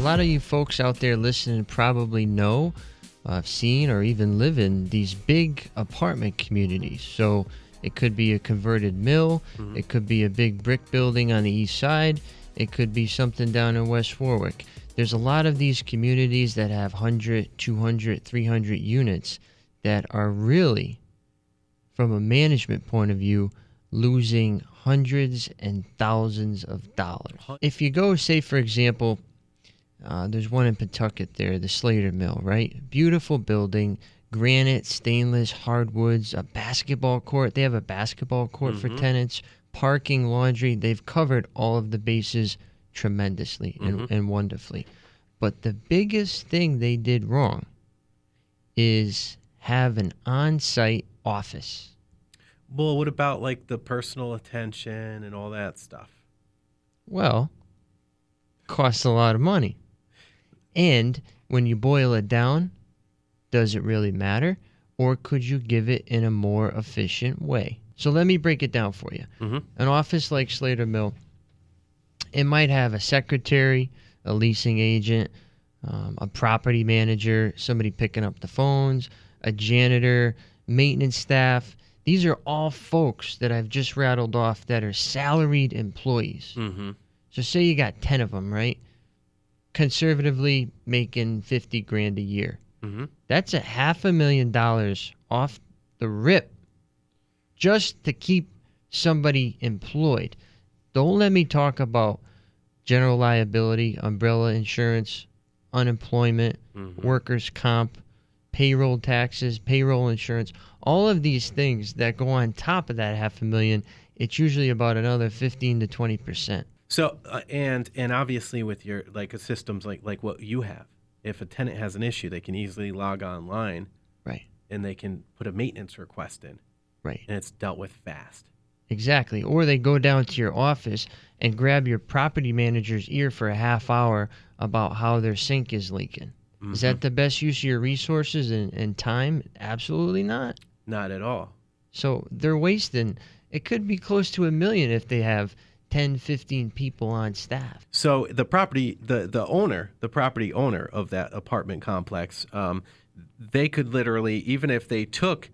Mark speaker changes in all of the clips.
Speaker 1: A lot of you folks out there listening probably know, have seen, or even live in these big apartment communities. So it could be a converted mill. It could be a big brick building on the east side. It could be something down in West Warwick. There's a lot of these communities that have 100, 200, 300 units that are really, from a management point of view, losing hundreds and thousands of dollars. If you go, say, for example, there's one in Pawtucket there, the Slater Mill, right? Beautiful building, granite, stainless, hardwoods, a basketball court. They have a basketball court for tenants, parking, laundry. They've covered all of the bases tremendously and wonderfully. But the biggest thing they did wrong is have an on-site office.
Speaker 2: Well, what about like the personal attention and all that stuff?
Speaker 1: Well, costs a lot of money. And when you boil it down, does it really matter? Or could you give it in a more efficient way? So let me break it down for you. An office like Slater Mill, it might have a secretary, a leasing agent, a property manager, somebody picking up the phones, a janitor, maintenance staff. These are all folks that I've just rattled off that are salaried employees. So say you got 10 of them, right? Conservatively making $50,000 a year. That's $500,000 off the rip just to keep somebody employed. Don't let me talk about general liability, umbrella insurance, unemployment, workers' comp, payroll taxes, payroll insurance, all of these things that go on top of that $500,000. It's usually about another 15 to 20%.
Speaker 2: So and obviously with your like systems like what you have, if a tenant has an issue, they can easily log online,
Speaker 1: right,
Speaker 2: and they can put a maintenance request in,
Speaker 1: right,
Speaker 2: and it's dealt with fast.
Speaker 1: Exactly. Or they go down to your office and grab your property manager's ear for a half hour about how their sink is leaking. Is that the best use of your resources and time? Absolutely not.
Speaker 2: Not at all.
Speaker 1: So they're wasting. It could be close to $1 million if they have 10, 15 people on staff.
Speaker 2: So the property owner of that apartment complex, they could literally, even if they took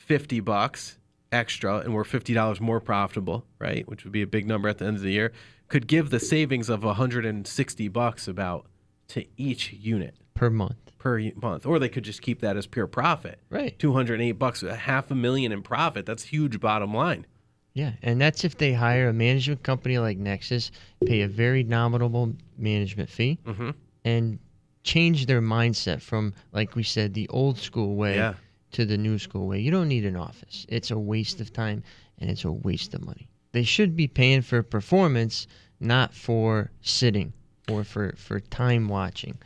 Speaker 2: $50 extra and were $50 more profitable, right, which would be a big number at the end of the year, could give the savings of $160 about to each unit
Speaker 1: Per month.
Speaker 2: Or they could just keep that as pure profit.
Speaker 1: Right.
Speaker 2: $208, $500,000 in profit. That's huge bottom line.
Speaker 1: Yeah, and that's if they hire a management company like Nexus, pay a very nominal management fee, and change their mindset from, like we said, the old school way to the new school way. You don't need an office. It's a waste of time, and it's a waste of money. They should be paying for performance, not for sitting or for time watching.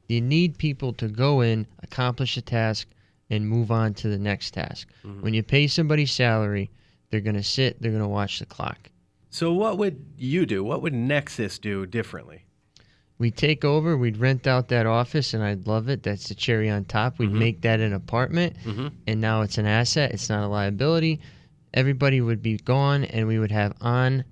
Speaker 1: You need people to go in, accomplish a task, and move on to the next task. When you pay somebody salary, they're going to sit, they're going to watch the clock.
Speaker 2: So what would you do? What would Nexus do differently?
Speaker 1: We'd take over, we'd rent out that office, and I'd love it. That's the cherry on top. We'd make that an apartment, and now it's an asset. It's not a liability. Everybody would be gone, and we would have online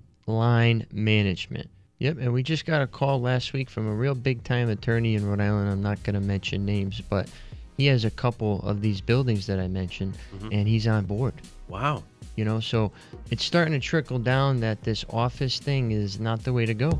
Speaker 1: management. Yep, and we just got a call last week from a real big-time attorney in Rhode Island. I'm not going to mention names, but he has a couple of these buildings that I mentioned, and he's on board.
Speaker 2: Wow.
Speaker 1: You know, so it's starting to trickle down that this office thing is not the way to go.